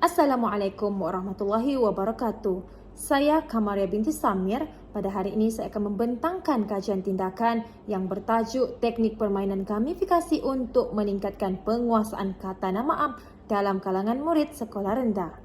Assalamualaikum warahmatullahi wabarakatuh. Saya Kamaria binti Samir. Pada hari ini saya akan membentangkan kajian tindakan yang bertajuk Teknik Permainan Gamifikasi untuk meningkatkan penguasaan kata nama am dalam kalangan murid sekolah rendah.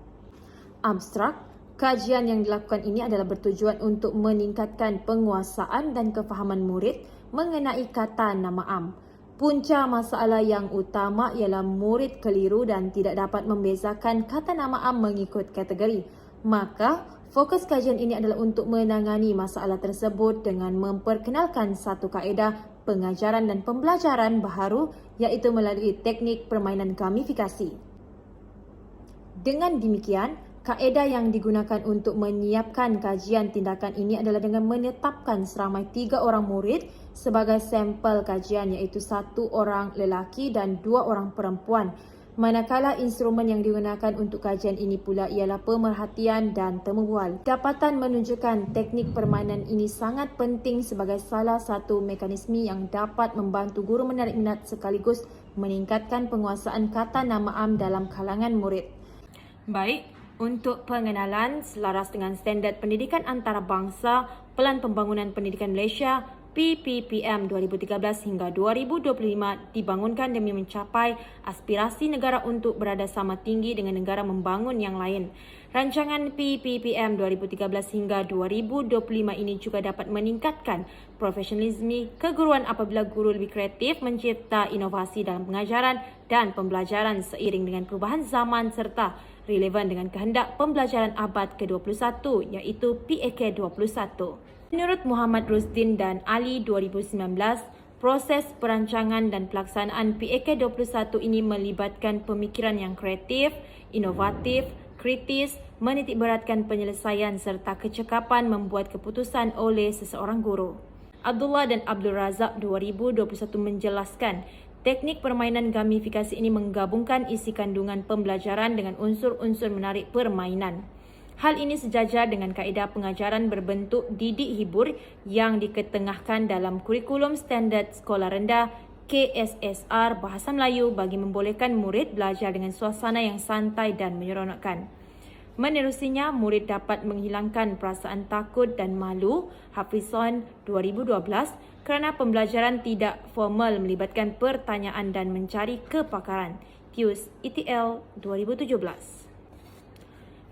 Abstrak, kajian yang dilakukan ini adalah bertujuan untuk meningkatkan penguasaan dan kefahaman murid mengenai kata nama am. Punca masalah yang utama ialah murid keliru dan tidak dapat membezakan kata nama am mengikut kategori. Maka, fokus kajian ini adalah untuk menangani masalah tersebut dengan memperkenalkan satu kaedah pengajaran dan pembelajaran baharu iaitu melalui teknik permainan gamifikasi. Dengan demikian, kaedah yang digunakan untuk menyiapkan kajian tindakan ini adalah dengan menetapkan seramai 3 orang murid sebagai sampel kajian iaitu 1 orang lelaki dan 2 orang perempuan. Manakala instrumen yang digunakan untuk kajian ini pula ialah pemerhatian dan temubual. Dapatan menunjukkan teknik permainan ini sangat penting sebagai salah satu mekanisme yang dapat membantu guru menarik minat sekaligus meningkatkan penguasaan kata nama am dalam kalangan murid. Baik, untuk pengenalan selaras dengan Standard Pendidikan Antarabangsa Pelan Pembangunan Pendidikan Malaysia PPPM 2013 hingga 2025 dibangunkan demi mencapai aspirasi negara untuk berada sama tinggi dengan negara membangun yang lain. Rancangan PPPM 2013 hingga 2025 ini juga dapat meningkatkan profesionalisme keguruan apabila guru lebih kreatif mencipta inovasi dalam pengajaran dan pembelajaran seiring dengan perubahan zaman serta relevan dengan kehendak pembelajaran abad ke-21 iaitu PAK 21. Menurut Muhammad Rusdin dan Ali 2019, proses perancangan dan pelaksanaan PAK 21 ini melibatkan pemikiran yang kreatif, inovatif, kritis, menitikberatkan penyelesaian serta kecekapan membuat keputusan oleh seseorang guru. Abdullah dan Abdul Razak 2021 menjelaskan, teknik permainan gamifikasi ini menggabungkan isi kandungan pembelajaran dengan unsur-unsur menarik permainan. Hal ini sejajar dengan kaedah pengajaran berbentuk didik hibur yang diketengahkan dalam kurikulum standard sekolah rendah KSSR Bahasa Melayu bagi membolehkan murid belajar dengan suasana yang santai dan menyeronokkan. Menerusinya, murid dapat menghilangkan perasaan takut dan malu Hafizon 2012 kerana pembelajaran tidak formal melibatkan pertanyaan dan mencari kepakaran. Pius ETL 2017.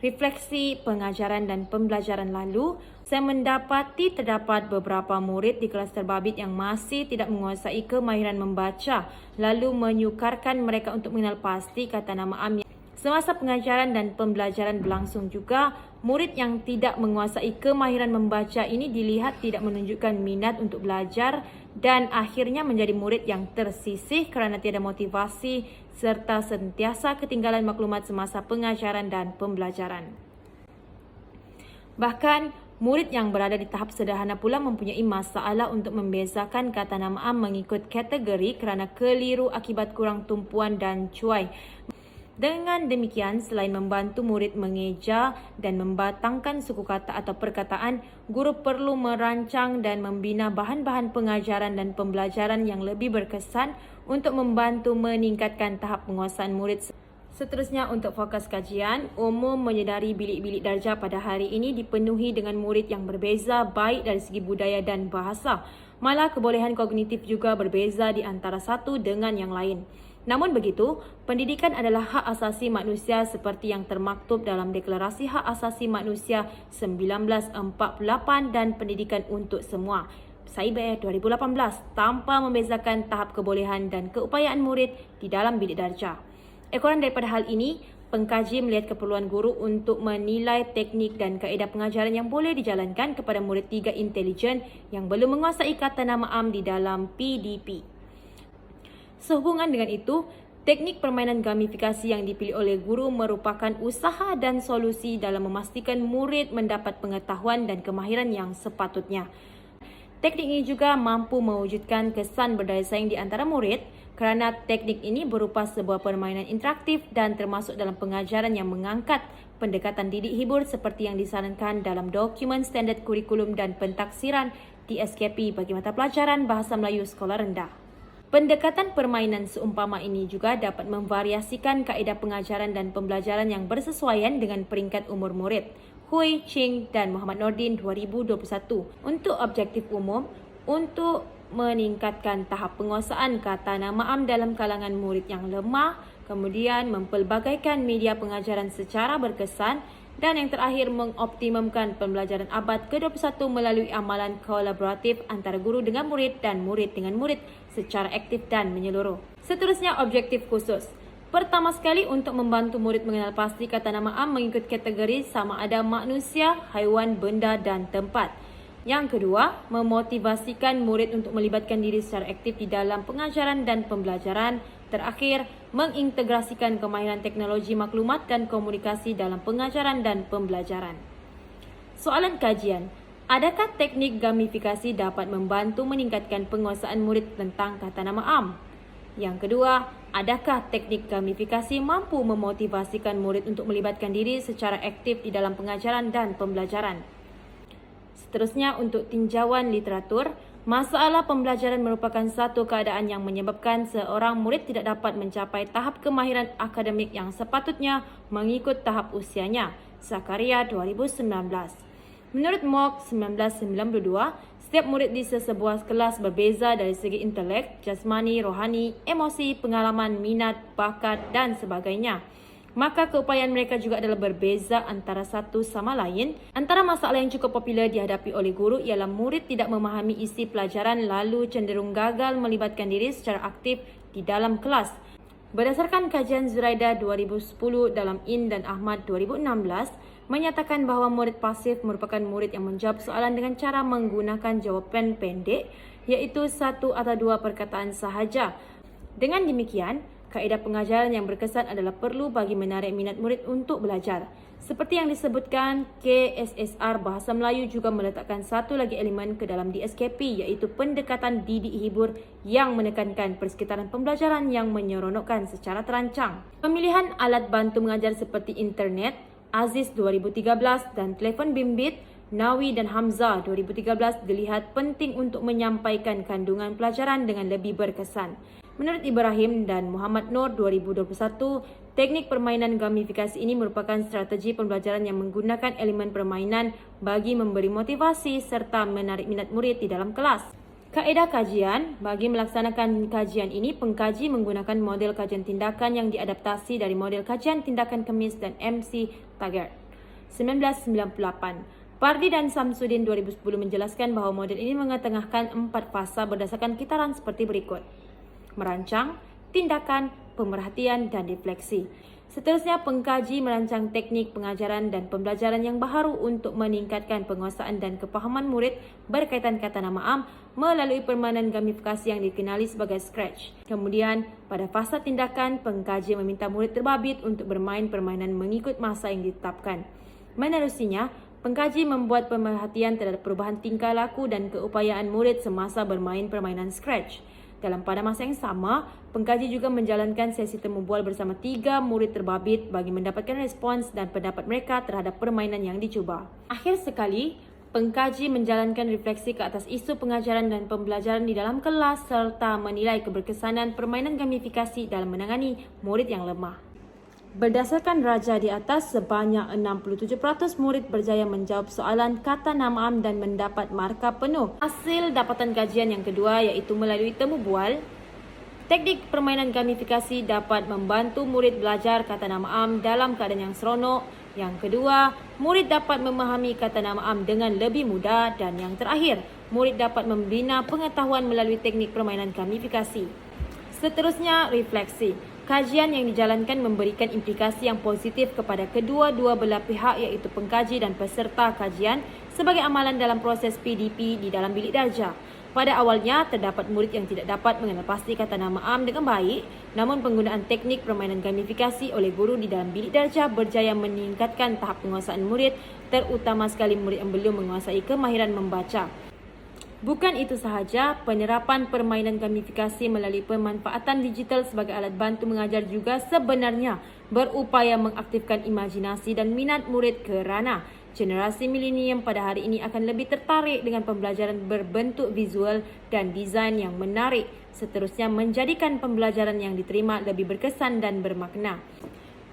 Refleksi pengajaran dan pembelajaran lalu, saya mendapati terdapat beberapa murid di kelas terbabit yang masih tidak menguasai kemahiran membaca lalu menyukarkan mereka untuk mengenal pasti kata nama am. Semasa pengajaran dan pembelajaran berlangsung juga, murid yang tidak menguasai kemahiran membaca ini dilihat tidak menunjukkan minat untuk belajar dan akhirnya menjadi murid yang tersisih kerana tiada motivasi serta sentiasa ketinggalan maklumat semasa pengajaran dan pembelajaran. Bahkan, murid yang berada di tahap sederhana pula mempunyai masalah untuk membezakan kata nama am mengikut kategori kerana keliru akibat kurang tumpuan dan cuai. Dengan demikian, selain membantu murid mengeja dan membatangkan suku kata atau perkataan, guru perlu merancang dan membina bahan-bahan pengajaran dan pembelajaran yang lebih berkesan untuk membantu meningkatkan tahap penguasaan murid. Seterusnya, untuk fokus kajian, umum menyedari bilik-bilik darjah pada hari ini dipenuhi dengan murid yang berbeza baik dari segi budaya dan bahasa. Malah kebolehan kognitif juga berbeza di antara satu dengan yang lain. Namun begitu, pendidikan adalah hak asasi manusia seperti yang termaktub dalam Deklarasi Hak Asasi Manusia 1948 dan Pendidikan untuk Semua (SAIBE 2018) tanpa membezakan tahap kebolehan dan keupayaan murid di dalam bilik darjah. Ekoran daripada hal ini, pengkaji melihat keperluan guru untuk menilai teknik dan kaedah pengajaran yang boleh dijalankan kepada murid 3 intelijen yang belum menguasai kata nama am di dalam PDP. Sehubungan dengan itu, teknik permainan gamifikasi yang dipilih oleh guru merupakan usaha dan solusi dalam memastikan murid mendapat pengetahuan dan kemahiran yang sepatutnya. Teknik ini juga mampu mewujudkan kesan berdaya saing di antara murid kerana teknik ini berupa sebuah permainan interaktif dan termasuk dalam pengajaran yang mengangkat pendekatan didik hibur seperti yang disarankan dalam dokumen standard kurikulum dan pentaksiran DSKP bagi mata pelajaran Bahasa Melayu Sekolah Rendah. Pendekatan permainan seumpama ini juga dapat memvariasikan kaedah pengajaran dan pembelajaran yang bersesuaian dengan peringkat umur murid. Hui Ching dan Muhammad Nordin 2021. Untuk objektif umum, untuk meningkatkan tahap penguasaan kata nama am dalam kalangan murid yang lemah, kemudian mempelbagaikan media pengajaran secara berkesan, dan yang terakhir mengoptimumkan pembelajaran abad ke-21 melalui amalan kolaboratif antara guru dengan murid dan murid dengan murid secara aktif dan menyeluruh. Seterusnya, objektif khusus. Pertama sekali, untuk membantu murid mengenal pasti kata nama am mengikut kategori sama ada manusia, haiwan, benda dan tempat. Yang kedua, memotivasikan murid untuk melibatkan diri secara aktif di dalam pengajaran dan pembelajaran. Terakhir, mengintegrasikan kemahiran teknologi maklumat dan komunikasi dalam pengajaran dan pembelajaran. Soalan kajian. Adakah teknik gamifikasi dapat membantu meningkatkan penguasaan murid tentang kata nama am? Yang kedua, adakah teknik gamifikasi mampu memotivasikan murid untuk melibatkan diri secara aktif di dalam pengajaran dan pembelajaran? Seterusnya, untuk tinjauan literatur, masalah pembelajaran merupakan satu keadaan yang menyebabkan seorang murid tidak dapat mencapai tahap kemahiran akademik yang sepatutnya mengikut tahap usianya. Zakaria 2019. Menurut Mock 1992, setiap murid di sesebuah kelas berbeza dari segi intelek, jasmani, rohani, emosi, pengalaman, minat, bakat dan sebagainya. Maka keupayaan mereka juga adalah berbeza antara satu sama lain. Antara masalah yang cukup popular dihadapi oleh guru ialah murid tidak memahami isi pelajaran lalu cenderung gagal melibatkan diri secara aktif di dalam kelas. Berdasarkan kajian Zuraida 2010 dalam In dan Ahmad 2016, menyatakan bahawa murid pasif merupakan murid yang menjawab soalan dengan cara menggunakan jawapan pendek, iaitu satu atau dua perkataan sahaja. Dengan demikian, kaedah pengajaran yang berkesan adalah perlu bagi menarik minat murid untuk belajar. Seperti yang disebutkan, KSSR Bahasa Melayu juga meletakkan satu lagi elemen ke dalam DSKP, iaitu pendekatan didik hibur yang menekankan persekitaran pembelajaran yang menyeronokkan secara terancang. Pemilihan alat bantu mengajar seperti internet, Aziz 2013 dan telefon bimbit, Nawi dan Hamzah 2013 dilihat penting untuk menyampaikan kandungan pelajaran dengan lebih berkesan. Menurut Ibrahim dan Muhammad Nur 2021, teknik permainan gamifikasi ini merupakan strategi pembelajaran yang menggunakan elemen permainan bagi memberi motivasi serta menarik minat murid di dalam kelas. Kaedah kajian. Bagi melaksanakan kajian ini, pengkaji menggunakan model kajian tindakan yang diadaptasi dari model kajian tindakan Kemis dan MC Taggart 1998. Pardi dan Samsudin 2010 menjelaskan bahawa model ini mengetengahkan 4 fasa berdasarkan kitaran seperti berikut: merancang, tindakan, pemerhatian dan refleksi. Seterusnya, pengkaji merancang teknik pengajaran dan pembelajaran yang baharu untuk meningkatkan penguasaan dan kepahaman murid berkaitan kata nama am melalui permainan gamifikasi yang dikenali sebagai Scratch. Kemudian, pada fasa tindakan, pengkaji meminta murid terbabit untuk bermain permainan mengikut masa yang ditetapkan. Menerusinya, pengkaji membuat pemerhatian terhadap perubahan tingkah laku dan keupayaan murid semasa bermain permainan Scratch. Pada masa yang sama, pengkaji juga menjalankan sesi temu bual bersama 3 murid terbabit bagi mendapatkan respons dan pendapat mereka terhadap permainan yang dicuba. Akhir sekali, pengkaji menjalankan refleksi ke atas isu pengajaran dan pembelajaran di dalam kelas serta menilai keberkesanan permainan gamifikasi dalam menangani murid yang lemah. Berdasarkan raja di atas, sebanyak 67% murid berjaya menjawab soalan kata nama am dan mendapat markah penuh. Hasil dapatan kajian yang kedua iaitu melalui temu bual. Teknik permainan gamifikasi dapat membantu murid belajar kata nama am dalam keadaan yang seronok. Yang kedua, murid dapat memahami kata nama am dengan lebih mudah. Dan yang terakhir, murid dapat membina pengetahuan melalui teknik permainan gamifikasi. Seterusnya, refleksi. Kajian yang dijalankan memberikan implikasi yang positif kepada kedua-dua belah pihak iaitu pengkaji dan peserta kajian sebagai amalan dalam proses PDP di dalam bilik darjah. Pada awalnya, terdapat murid yang tidak dapat mengenal pasti kata nama am dengan baik, namun penggunaan teknik permainan gamifikasi oleh guru di dalam bilik darjah berjaya meningkatkan tahap penguasaan murid, terutama sekali murid yang belum menguasai kemahiran membaca. Bukan itu sahaja, penerapan permainan gamifikasi melalui pemanfaatan digital sebagai alat bantu mengajar juga sebenarnya berupaya mengaktifkan imajinasi dan minat murid kerana generasi milenium pada hari ini akan lebih tertarik dengan pembelajaran berbentuk visual dan desain yang menarik, seterusnya menjadikan pembelajaran yang diterima lebih berkesan dan bermakna.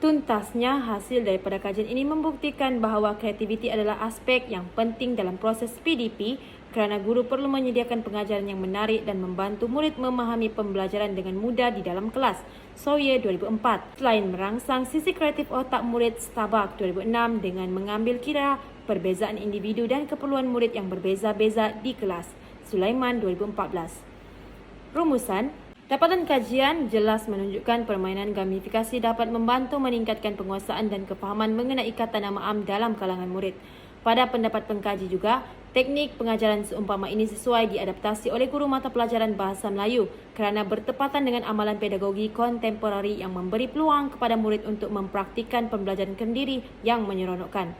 Tuntasnya, hasil daripada kajian ini membuktikan bahawa kreativiti adalah aspek yang penting dalam proses PDP kerana guru perlu menyediakan pengajaran yang menarik dan membantu murid memahami pembelajaran dengan mudah di dalam kelas. Sawyer 2004. Selain merangsang sisi kreatif otak murid, Starbuck 2006 dengan mengambil kira perbezaan individu dan keperluan murid yang berbeza-beza di kelas. Sulaiman 2014. Rumusan. Dapatan kajian jelas menunjukkan permainan gamifikasi dapat membantu meningkatkan penguasaan dan kefahaman mengenai kata nama am dalam kalangan murid. Pada pendapat pengkaji juga, teknik pengajaran seumpama ini sesuai diadaptasi oleh guru mata pelajaran Bahasa Melayu kerana bertepatan dengan amalan pedagogi kontemporari yang memberi peluang kepada murid untuk mempraktikkan pembelajaran kendiri yang menyeronokkan.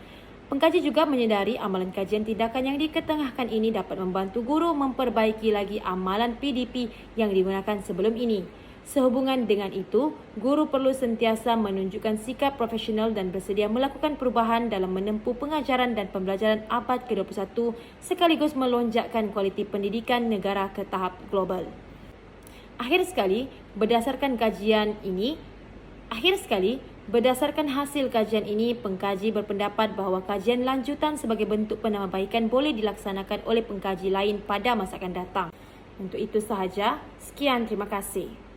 Pengkaji juga menyedari amalan kajian tindakan yang diketengahkan ini dapat membantu guru memperbaiki lagi amalan PDP yang digunakan sebelum ini. Sehubungan dengan itu, guru perlu sentiasa menunjukkan sikap profesional dan bersedia melakukan perubahan dalam menempuh pengajaran dan pembelajaran abad ke-21 sekaligus melonjakkan kualiti pendidikan negara ke tahap global. Akhir sekali, berdasarkan hasil kajian ini, pengkaji berpendapat bahawa kajian lanjutan sebagai bentuk penambahbaikan boleh dilaksanakan oleh pengkaji lain pada masa akan datang. Untuk itu sahaja, sekian, terima kasih.